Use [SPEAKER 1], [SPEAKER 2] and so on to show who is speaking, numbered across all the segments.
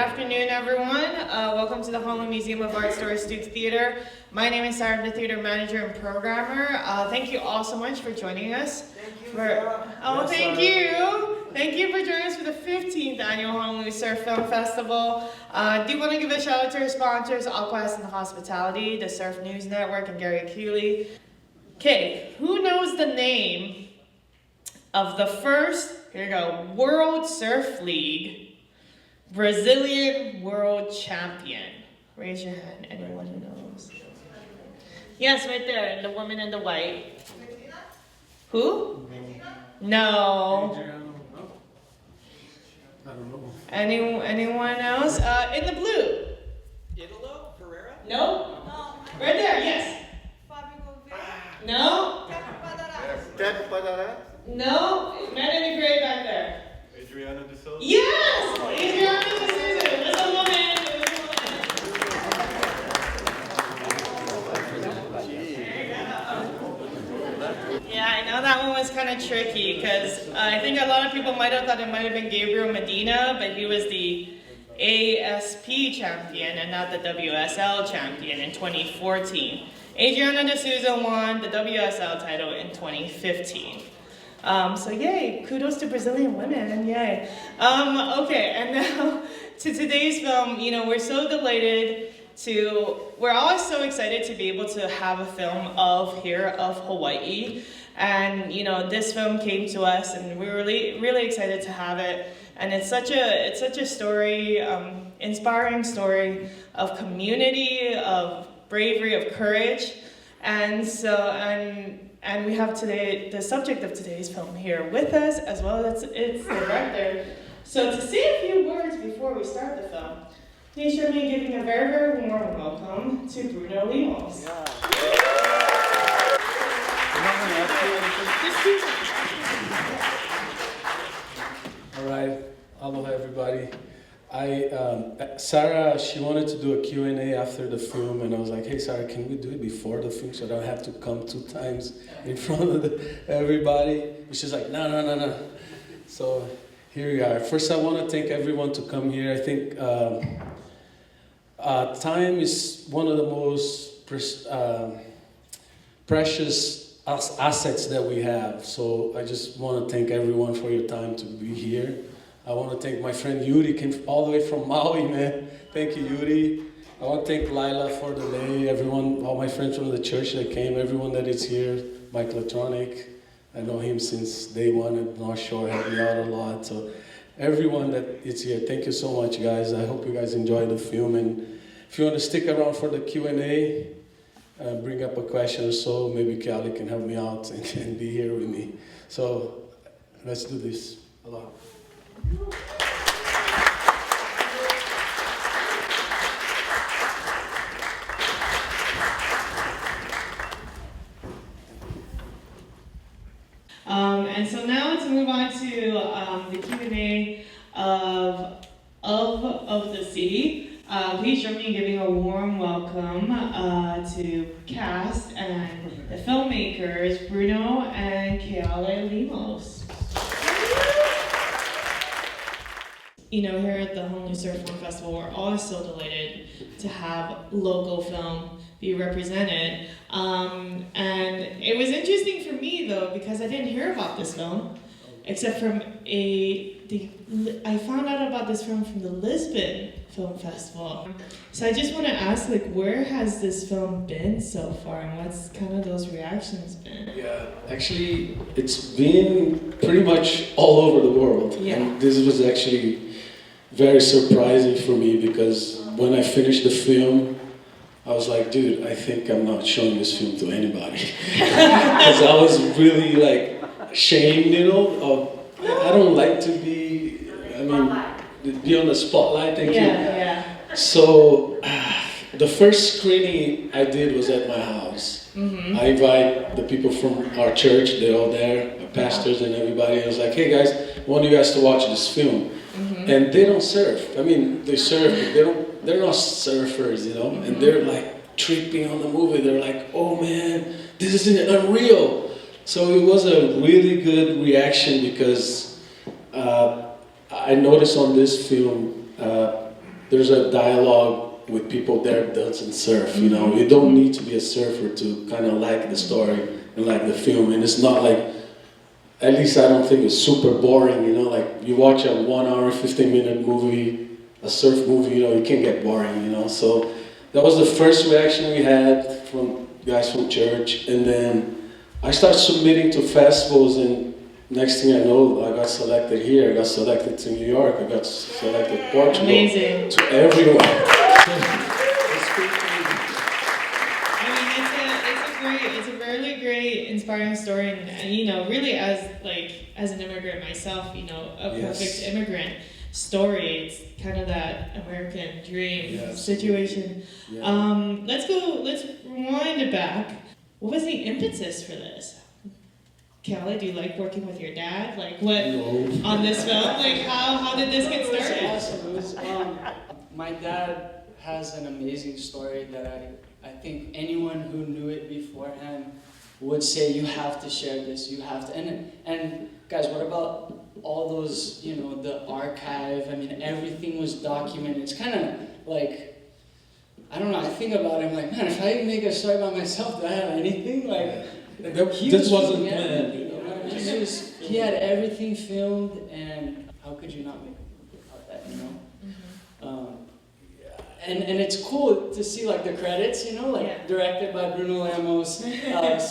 [SPEAKER 1] afternoon, everyone. Welcome to the Honolulu Museum of Art Story Stooks Theater. My name is Sarah, I'm the theater manager and programmer. Thank you all so much for joining us.
[SPEAKER 2] Thank you.
[SPEAKER 1] Thank you. Thank you for joining us for the 15th annual Honolulu Surf Film Festival. I do want to give a shout out to our sponsors, Alquest and Hospitality, the Surf News Network, and Gary Keale. Okay, who knows the name of the first, here you go, World Surf League Brazilian World Champion? Raise your hand, anyone who knows. Yes, right there, the woman in the white. Who? No.
[SPEAKER 3] I don't know.
[SPEAKER 1] Anyone else? In the blue.
[SPEAKER 2] Italo Pereira?
[SPEAKER 1] No?
[SPEAKER 4] No.
[SPEAKER 1] Right there, yes.
[SPEAKER 4] Fábio Gouveia.
[SPEAKER 1] No?
[SPEAKER 4] Teco Padarás.
[SPEAKER 1] No? Man in the gray back there.
[SPEAKER 3] Adriana de Souza?
[SPEAKER 1] Yes! Adriana de Souza. That's a woman. Yeah, I know that one was kind of tricky because I think a lot of people might have thought it might have been Gabriel Medina, but he was the ASP champion and not the WSL champion in 2014. Adriana de Souza won the WSL title in 2015. So yay, kudos to Brazilian women, yay. Okay, and now to today's film. You know, we're so delighted we're always so excited to be able to have a film of Hawaii. And you know, this film came to us and we were really excited to have it. And it's such a story, inspiring story of community, of bravery, of courage. And so, and we have today, the subject of today's film here with us, as well as its director. So to say a few words before we start the film, please join me in giving a very warm welcome to Bruno Lemos.
[SPEAKER 3] Yeah. All right, aloha everybody. Sarah, she wanted to do a Q&A after the film, and I was like, hey Sarah, can we do it before the film so I don't have to come 2 times in front of everybody? And she's like, no. So here we are. First, I want to thank everyone to come here. I think time is one of the most precious assets that we have. So I just want to thank everyone for your time to be here. I want to thank my friend Yuri, came all the way from Maui, man. Thank you, Yuri. I want to thank Lila for the day, everyone, all my friends from the church that came, everyone that is here, Mike Latronic. I know him since day one at North Shore, helped me out a lot. So everyone that is here, thank you so much, guys. I hope you guys enjoy the film. And if you want to stick around for the Q&A, bring up a question or so, maybe Keale can help me out and be here with me. So let's do this. Aloha.
[SPEAKER 1] And so now let's move on to the Q&A of the city. Please join me in giving a warm welcome to cast and the filmmakers Bruno and Keale Lemos. You know, here at the Honolulu Surf Film Festival, we're always so delighted to have local film be represented. And it was interesting for me, though, because I didn't hear about this film, except from I found out about this film from the Lisbon Film Festival. So I just want to ask, like, where has this film been so far, and what's kind of those reactions been?
[SPEAKER 3] Yeah, actually, it's been pretty much all over the world.
[SPEAKER 1] Yeah.
[SPEAKER 3] And this was actually very surprising for me because when I finished the film, I was like, dude, I think I'm not showing this film to anybody. Because I was really like ashamed, you know, I don't like to be, be on the spotlight, thank you.
[SPEAKER 1] Yeah.
[SPEAKER 3] So the first screening I did was at my house.
[SPEAKER 1] Mm-hmm.
[SPEAKER 3] I invite the people from our church, they're all there, the pastors and everybody. I was like, hey guys, I want you guys to watch this film. Mm-hmm. And they don't surf. I mean, they surf, but they're not surfers, you know? Mm-hmm. And they're like tripping on the movie. They're like, oh man, this is unreal. So it was a really good reaction because I noticed on this film, there's a dialogue with people there that doesn't surf, you know. You don't need to be a surfer to kind of like the story and like the film, and it's not like, at least I don't think it's super boring, you know, like you watch a 1 hour, 15-minute movie, a surf movie, you know, it can get boring, you know. So that was the first reaction we had from guys from church, and then I started submitting to festivals, and next thing I know, I got selected here, I got selected to New York, I got selected to Portugal.
[SPEAKER 1] Amazing.
[SPEAKER 3] To everyone.
[SPEAKER 1] It's a really great, inspiring story, and you know, really as an immigrant myself, you know, a perfect immigrant story. It's kind of that American dream situation.
[SPEAKER 3] Yeah.
[SPEAKER 1] Let's rewind it back. What was the impetus for this? Keale, do you like working with your dad? Like what on this film? Like how did this get started?
[SPEAKER 5] It was awesome. My dad has an amazing story that I think anyone who knew it beforehand would say, you have to share this, you have to. And guys, what about all those, you know, the archive? I mean, everything was documented. It's kind of like, I don't know, I think about it, I'm like, man, if I make a story about myself, do I have anything? Like,
[SPEAKER 3] This wasn't planned.
[SPEAKER 5] You know? He had everything filmed, and how could you not make a movie about that, you know? And it's cool to see like the credits, you know, like directed by Bruno Lemos,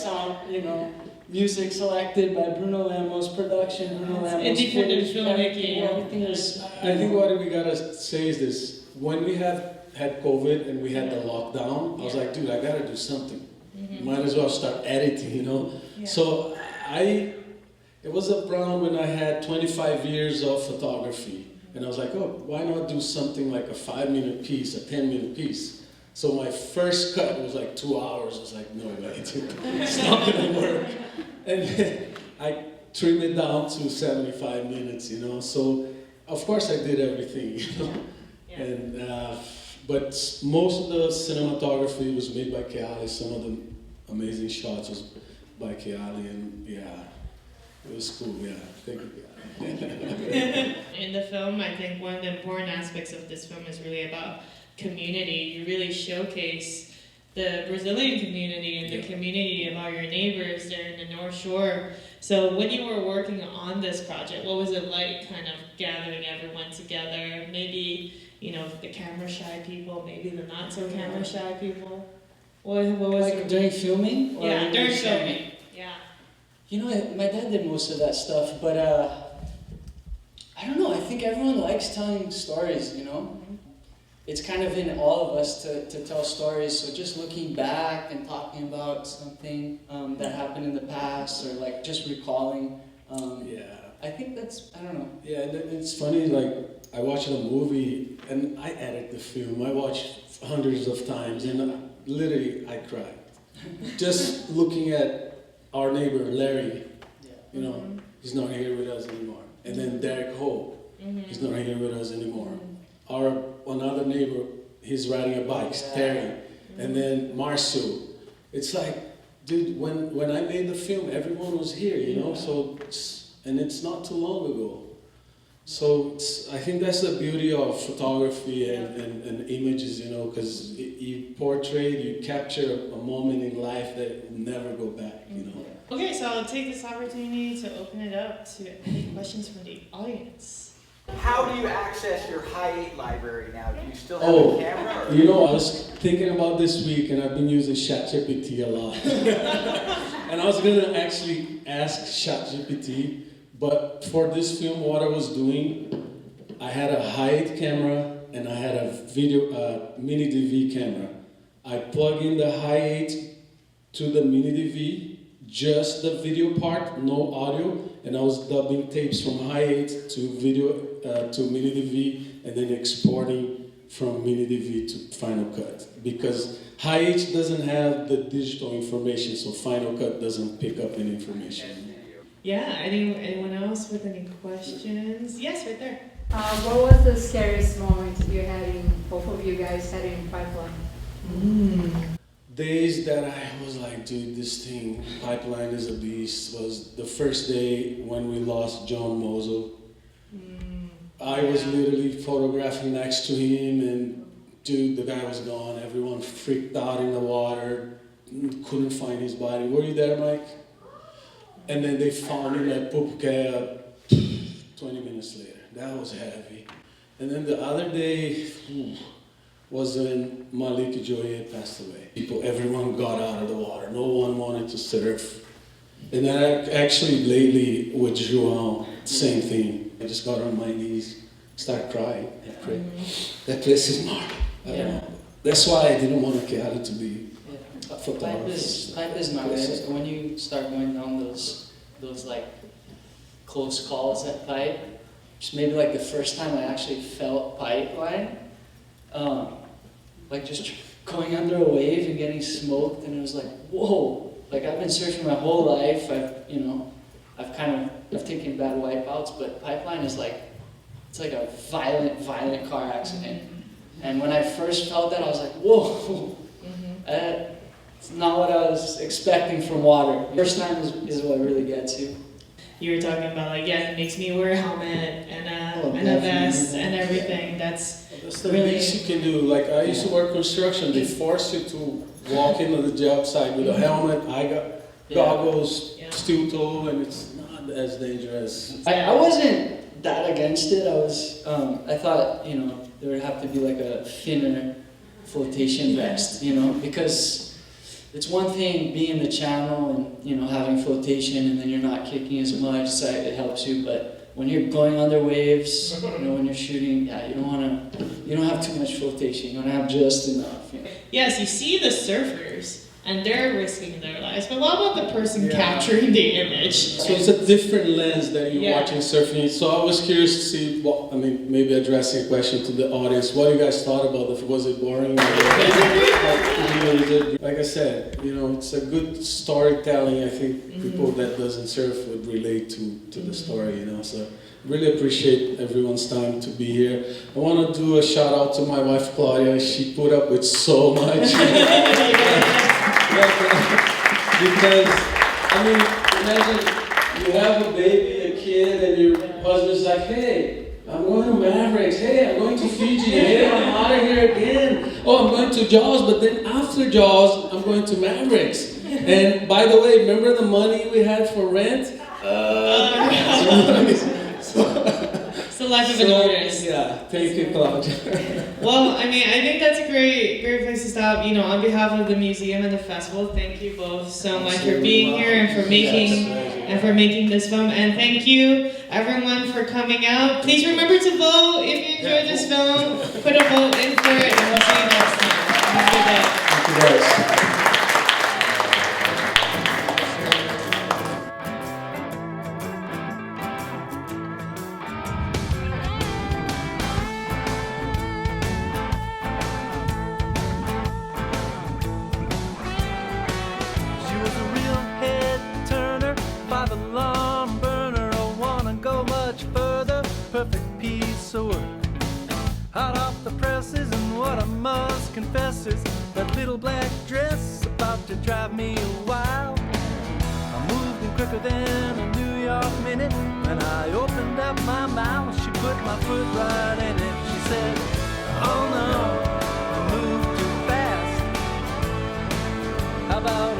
[SPEAKER 5] sound, you know, music selected by Bruno Lemos, production Bruno Lemos,
[SPEAKER 1] independent filmmaking.
[SPEAKER 5] Everything was.
[SPEAKER 3] I think what we gotta say is this: when we had COVID and we had the lockdown, I was like, dude, I gotta do something. Might as well start editing, you know.
[SPEAKER 1] Yeah.
[SPEAKER 3] So it was around when I had 25 years of photography. And I was like, oh, why not do something like a 5-minute piece, a 10-minute piece? So my first cut was like 2 hours. I was like, no way, it's not gonna work. And then I trimmed it down to 75 minutes, you know. So of course I did everything, you know.
[SPEAKER 1] Yeah.
[SPEAKER 3] And but most of the cinematography was made by Keale. Some of the amazing shots was by Keale, and yeah, it was cool. Yeah, thank you.
[SPEAKER 1] In the film, I think one of the important aspects of this film is really about community. You really showcase the Brazilian community and the community of all your neighbors there in the North Shore. So when you were working on this project, what was it like kind of gathering everyone together? Maybe, you know, the camera shy people, maybe the not so camera shy people? What was
[SPEAKER 5] Like during filming? Or
[SPEAKER 1] Yeah, during filming. Yeah.
[SPEAKER 5] You know, my dad did most of that stuff, but I don't know, I think everyone likes telling stories, you know? It's kind of in all of us to tell stories, so just looking back and talking about something that happened in the past, or like just recalling, I think that's, I don't know.
[SPEAKER 3] Yeah, and it's funny, like, I watched a movie, and I edit the film, I watched hundreds of times, and literally, I cried. Just looking at our neighbor, Larry, you know, he's not here with us anymore. And then Derek Ho, he's not here with us anymore. Our another neighbor, he's riding a bike, Terry. And then Marcel. It's like, dude, when I made the film, everyone was here, you know? So, and it's not too long ago. So I think that's the beauty of photography and images, you know, because you capture a moment in life that will never go back, you know.
[SPEAKER 1] Okay, so I'll take this opportunity to open it up to any questions from the audience.
[SPEAKER 2] How do you access your Hi8 library now? Do you still have a camera? Or?
[SPEAKER 3] You know, I was thinking about this week, and I've been using ChatGPT a lot. And I was gonna actually ask ChatGPT, but for this film, what I was doing, I had a Hi8 camera and I had a mini DV camera. I plug in the Hi8 to the mini DV, just the video part, no audio, and I was dubbing tapes from Hi8 to video to mini DV, and then exporting from mini DV to Final Cut, because Hi8 doesn't have the digital information, so Final Cut doesn't pick up any information.
[SPEAKER 1] Yeah, anyone else with any questions? Yes, right there.
[SPEAKER 6] What was the scariest moment you had both of you guys had in Pipeline?
[SPEAKER 3] Days that I was like, dude, this thing, Pipeline is a beast, was the first day when we lost John Mozel. I was literally photographing next to him, and dude, the guy was gone. Everyone freaked out in the water, couldn't find his body. Were you there, Mike? And then they found him at Pupukea 20 minutes later. That was heavy. And then the other day was when Malik Joye passed away. Everyone got out of the water. No one wanted to surf. And then actually lately with João, same thing. I just got on my knees, start crying, and pray. That place is marked. I don't know. That's why I didn't want Keale to be a photographer.
[SPEAKER 5] Pipe is gnarly. When you start going down those like close calls at pipe, just maybe like the first time I actually felt pipeline, like just going under a wave and getting smoked, and it was like, whoa. Like I've been surfing my whole life. I've taken bad wipeouts, but pipeline is like, it's like a violent car accident. And when I first felt that, I was like, whoa, it's not what I was expecting from water. First time is what really gets you.
[SPEAKER 1] You were talking about like, yeah, it makes me wear a helmet and a vest and everything. That's
[SPEAKER 3] the
[SPEAKER 1] really
[SPEAKER 3] least you can do. Like I used to work construction. They force you to walk into the job site with a helmet. I got goggles, steel toe, and it's not as dangerous.
[SPEAKER 5] I wasn't that against it. I thought, there would have to be like a thinner flotation vest, because it's one thing being in the channel and, having flotation and then you're not kicking as much, so it helps you, but when you're going under waves, when you're shooting, you don't have too much flotation, you want to have just enough.
[SPEAKER 1] Yes, you see the surfers, and they're risking their lives, but what about the person capturing the image?
[SPEAKER 3] So it's a different lens that you're watching surfing. So I was curious to see, maybe addressing a question to the audience, what you guys thought about it. Was it boring? Like I said, it's a good storytelling. I think people that doesn't surf would relate to the story, So really appreciate everyone's time to be here. I want to do a shout out to my wife, Claudia. She put up with so much. Because, imagine you have a baby, a kid, and your husband's like, hey, I'm going to Mavericks, hey, I'm going to Fiji, hey, I'm out of here again. Oh, I'm going to Jaws, but then after Jaws, I'm going to Mavericks. And by the way, remember the money we had for rent?
[SPEAKER 1] It's the life of an artist.
[SPEAKER 3] Yeah, thank you, Claudia.
[SPEAKER 1] Well, I think that's a great place to stop. On behalf of the museum and the festival, thank you both so much for being here and for making this film. And thank you everyone for coming out. Please remember to vote if you enjoyed this film. Put a vote in for it, and we'll see you next time. Have a good day.
[SPEAKER 3] Thank you guys.
[SPEAKER 7] Perfect piece of work. Hot off the presses, and what I must confess is that little black dress about to drive me wild. I moved in quicker than a New York minute. When I opened up my mouth, she put my foot right in it. She said, oh no, I moved too fast. How about a